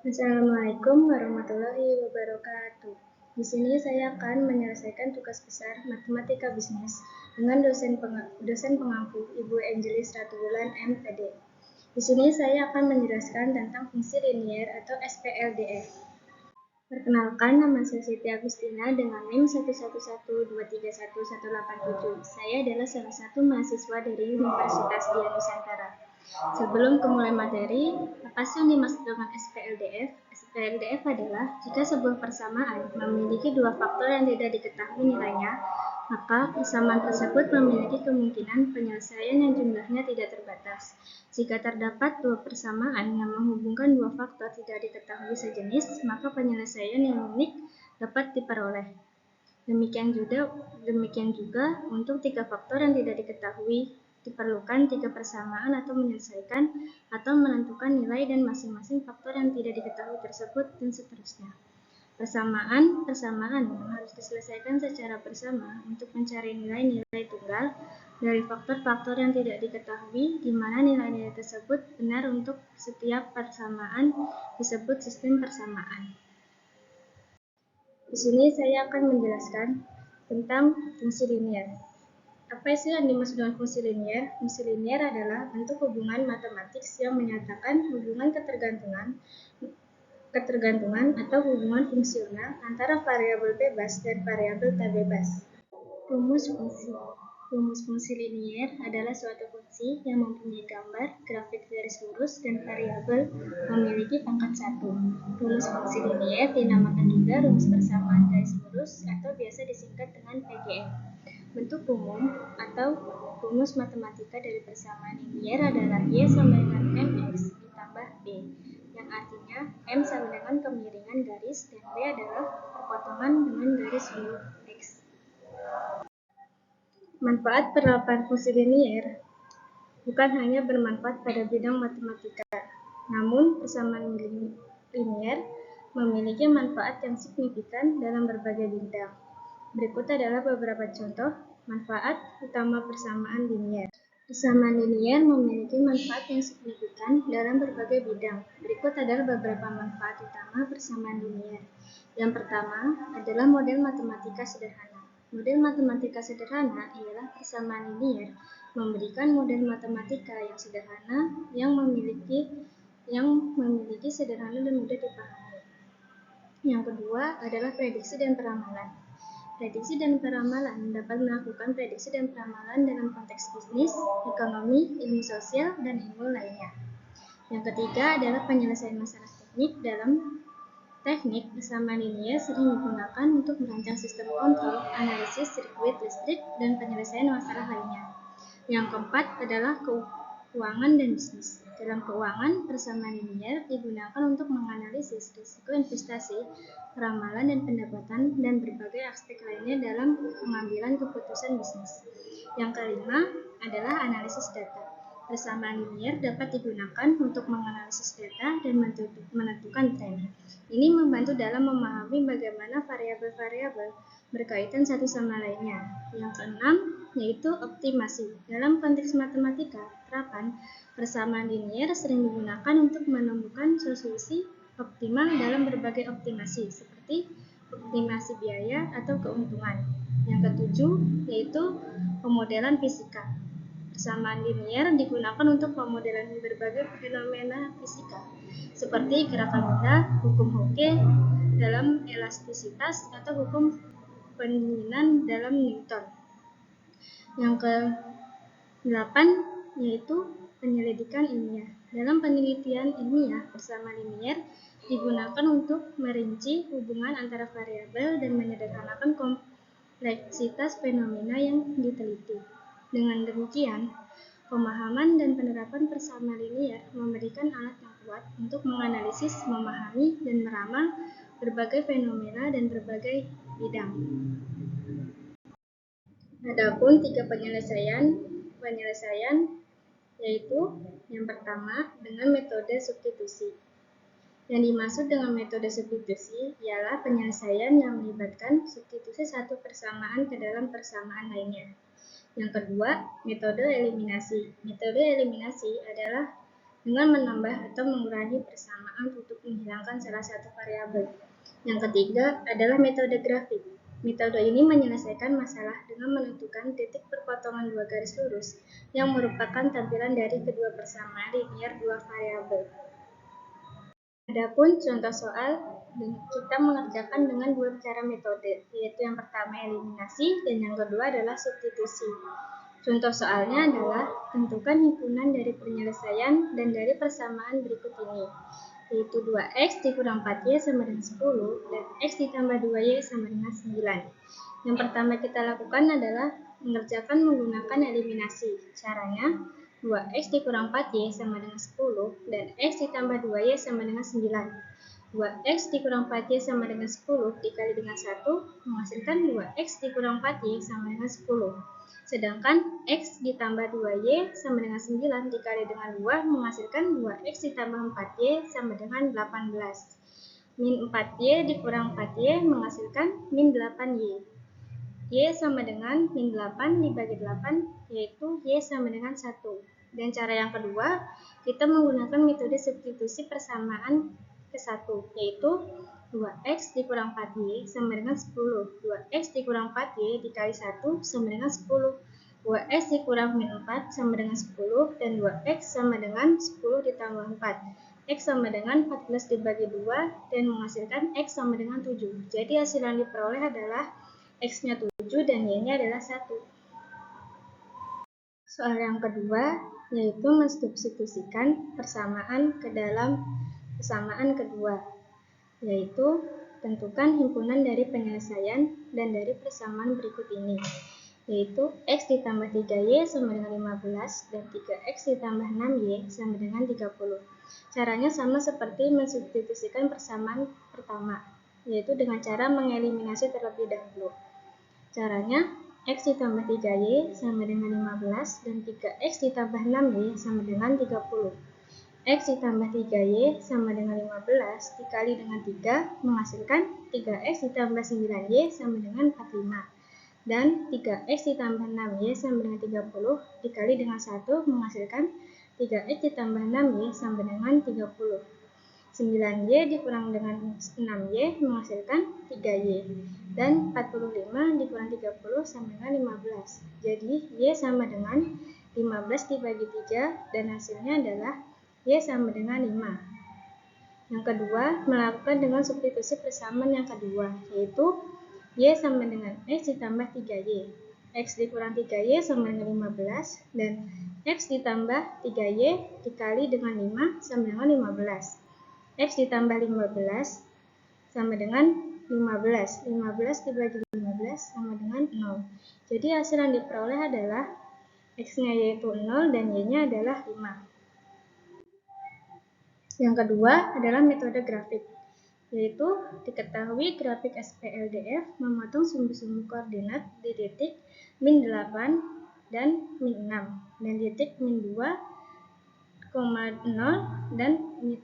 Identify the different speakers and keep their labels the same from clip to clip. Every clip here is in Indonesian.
Speaker 1: Assalamualaikum warahmatullahi wabarakatuh. Di sini saya akan menyelesaikan tugas besar Matematika Bisnis dengan dosen pengampu Ibu Angelis Ratubulan MPD. Di sini saya akan menjelaskan tentang fungsi linier atau SPLDF. Perkenalkan, nama saya Siti Agustina dengan NIM 111231187. Saya adalah salah satu mahasiswa dari Universitas Dian Nusantara. Sebelum ke mulai materi, apa sih yang dimaksud dengan SPLDF? SPLDF adalah jika sebuah persamaan memiliki dua faktor yang tidak diketahui nilainya, maka persamaan tersebut memiliki kemungkinan penyelesaian yang jumlahnya tidak terbatas. Jika terdapat dua persamaan yang menghubungkan dua faktor tidak diketahui sejenis, maka penyelesaian yang unik dapat diperoleh. Demikian juga untuk tiga faktor yang tidak diketahui, diperlukan tiga persamaan atau menyelesaikan atau menentukan nilai dan masing-masing faktor yang tidak diketahui tersebut, dan seterusnya. Persamaan yang harus diselesaikan secara bersama untuk mencari nilai-nilai tunggal dari faktor-faktor yang tidak diketahui, di mana nilai-nilai tersebut benar untuk setiap persamaan disebut sistem persamaan. Di sini saya akan menjelaskan tentang fungsi linier. Apa sih yang dimaksud dengan fungsi linier? Fungsi linier adalah bentuk hubungan matematik yang menyatakan hubungan ketergantungan atau hubungan fungsional antara variabel bebas dan variabel tak bebas. Rumus fungsi. Rumus fungsi linier adalah suatu fungsi yang mempunyai gambar, grafik garis lurus, dan variabel memiliki pangkat 1. Rumus fungsi linier dinamakan juga rumus persamaan garis lurus atau biasa disingkat dengan PGM. Bentuk umum atau rumus matematika dari persamaan linier adalah Y sama dengan MX ditambah B, yang artinya M sama dengan kemiringan garis dan B adalah perpotongan dengan garis lurus X. Manfaat penerapan fungsi linier bukan hanya bermanfaat pada bidang matematika, namun persamaan linier memiliki manfaat yang signifikan dalam berbagai bidang. Berikut adalah beberapa contoh manfaat utama persamaan linier. Persamaan linier memiliki manfaat yang signifikan dalam berbagai bidang. Berikut adalah beberapa manfaat utama persamaan linier. Yang pertama adalah model matematika sederhana. Model matematika sederhana ialah persamaan linier memberikan model matematika yang sederhana yang memiliki sederhana dan mudah dipahami. Yang kedua adalah prediksi dan peramalan. Prediksi dan peramalan dapat melakukan prediksi dan peramalan dalam konteks bisnis, ekonomi, ilmu sosial, dan ilmu lainnya. Yang ketiga adalah penyelesaian masalah teknik. Dalam teknik, persamaan linier sering digunakan untuk merancang sistem kontrol, analisis sirkuit listrik, dan penyelesaian masalah lainnya. Yang keempat adalah keuangan dan bisnis. Dalam keuangan, persamaan linier digunakan untuk menganalisis risiko investasi, peramalan dan pendapatan, dan berbagai aspek lainnya dalam pengambilan keputusan bisnis. Yang kelima adalah analisis data. Persamaan linier dapat digunakan untuk menganalisis data dan menentukan tren. Ini membantu dalam memahami bagaimana variabel-variabel berkaitan satu sama lainnya. Yang keenam yaitu optimasi. Dalam konteks matematika, terapan persamaan linier sering digunakan untuk menemukan solusi optimal dalam berbagai optimasi, seperti optimasi biaya atau keuntungan. Yang ketujuh yaitu pemodelan fisika. Persamaan linier digunakan untuk pemodelan berbagai fenomena fisika, seperti gerakan benda, hukum Hooke dalam elastisitas, atau hukum pendinginan dalam Newton. Yang ke-8 yaitu penyelidikan ilmiah. Dalam penelitian ilmiah, persamaan linier digunakan untuk merinci hubungan antara variabel dan menyederhanakan kompleksitas fenomena yang diteliti. Dengan demikian, pemahaman dan penerapan persamaan linier memberikan alat yang kuat untuk menganalisis, memahami, dan meramal berbagai fenomena dan berbagai bidang. Adapun tiga penyelesaian yaitu yang pertama dengan metode substitusi. Yang dimaksud dengan metode substitusi ialah penyelesaian yang melibatkan substitusi satu persamaan ke dalam persamaan lainnya. Yang kedua, metode eliminasi. Metode eliminasi adalah dengan menambah atau mengurangi persamaan untuk menghilangkan salah satu variabel. Yang ketiga adalah metode grafik. Metode ini menyelesaikan masalah dengan menentukan titik perpotongan dua garis lurus yang merupakan tampilan dari kedua persamaan linier dua variabel. Adapun contoh soal, kita mengerjakan dengan dua cara metode, yaitu yang pertama eliminasi dan yang kedua adalah substitusi. Contoh soalnya adalah tentukan himpunan dari penyelesaian dan dari persamaan berikut ini, yaitu 2x dikurang 4y sama dengan 10 dan x ditambah 2y sama dengan 9. Yang pertama kita lakukan adalah mengerjakan menggunakan eliminasi. Caranya 2x dikurang 4y sama dengan 10 dan x ditambah 2y sama dengan 9. 2x dikurang 4y sama dengan 10 dikali dengan 1 menghasilkan 2x dikurang 4y sama dengan 10. Sedangkan x ditambah 2y sama dengan 9 dikali dengan 2 menghasilkan 2x ditambah 4y sama dengan 18. Min 4y dikurang 4y menghasilkan min 8y. Y sama dengan min 8 dibagi 8, yaitu y sama dengan 1. Dan cara yang kedua, kita menggunakan metode substitusi persamaan ke 1, yaitu 2x dikurang 4y sama dengan 10. 2x dikurang 4y dikali 1 sama dengan 10. 2x dikurang min 4 sama dengan 10 dan 2x sama dengan 10 ditambah 4. X sama dengan 14 dibagi 2 dan menghasilkan X sama dengan 7. Jadi hasil yang diperoleh adalah X-nya 7 dan Y-nya adalah 1. Soal yang kedua yaitu mensubstitusikan persamaan ke dalam persamaan kedua, yaitu tentukan himpunan dari penyelesaian dan dari persamaan berikut ini, yaitu x ditambah 3y sama dengan 15 dan 3x ditambah 6y sama dengan 30. Caranya sama seperti mensubstitusikan persamaan pertama, yaitu dengan cara mengeliminasi terlebih dahulu. Caranya x ditambah 3y sama dengan 15 dan 3x ditambah 6y sama dengan 30. X ditambah 3y sama dengan 15 dikali dengan 3 menghasilkan 3x ditambah 9y sama dengan 45. Dan 3x ditambah 6y sama dengan 30 dikali dengan 1 menghasilkan 3x ditambah 6y sama dengan 30. 9y dikurang dengan 6y menghasilkan 3y. Dan 45 dikurang 30 sama dengan 15. Jadi y sama dengan 15 dibagi 3 dan hasilnya adalah y sama dengan 5. Yang kedua, melakukan dengan substitusi persamaan yang kedua, yaitu y sama dengan x ditambah 3y. X dikurang 3y sama dengan 15 dan x ditambah 3y dikali dengan 5 sama dengan 15. X ditambah 15 sama dengan 15. 15 dibagi 15 sama dengan 0. Jadi hasil yang diperoleh adalah x-nya yaitu 0 dan y-nya adalah 5. Yang kedua adalah metode grafik, yaitu diketahui grafik SPLDF memotong sumbu-sumbu koordinat di titik min 8 dan min 6 dan titik min 2, 0 dan 0,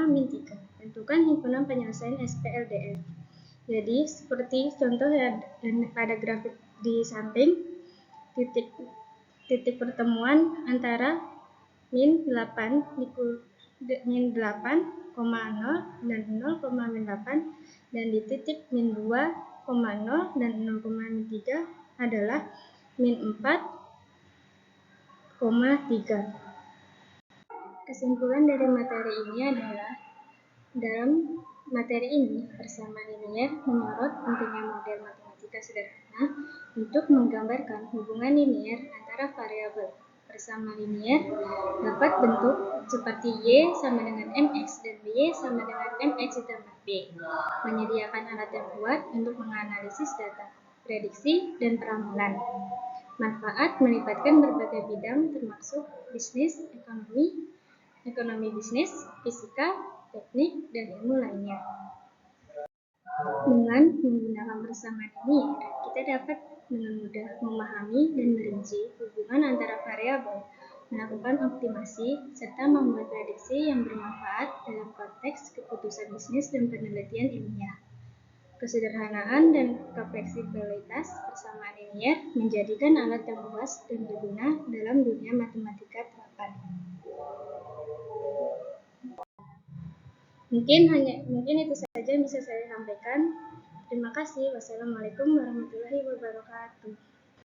Speaker 1: min 3. Tentukan himpunan penyelesaian SPLDF. Jadi seperti contoh ya pada grafik di samping, titik pertemuan antara min 8, min 8,0 dan 0,8 dan di titik min 2,0 dan 0,min 3 adalah min 4,3. Kesimpulan dari materi ini adalah dalam materi ini persamaan linier menyorot pentingnya model matematika sederhana untuk menggambarkan hubungan linier antara variabel. Persamaan linier dapat bentuk seperti y sama dengan mx dan y sama dengan mx ditambah b, menyediakan alat yang kuat untuk menganalisis data, prediksi, dan peramalan. Manfaat melibatkan berbagai bidang termasuk bisnis, ekonomi bisnis, fisika, teknik, dan ilmu lainnya. Dengan menggunakan persamaan linier, kita dapat dengan mudah memahami dan merinci hubungan antara variabel, melakukan optimasi, serta membuat prediksi yang bermanfaat dalam konteks keputusan bisnis dan penelitian ilmiah. Kesederhanaan dan kefleksibilitas persamaan linier menjadikan alat yang luas dan berguna dalam dunia matematika terapan. Mungkin itu saja yang bisa saya sampaikan. Terima kasih. Wassalamualaikum warahmatullahi wabarakatuh.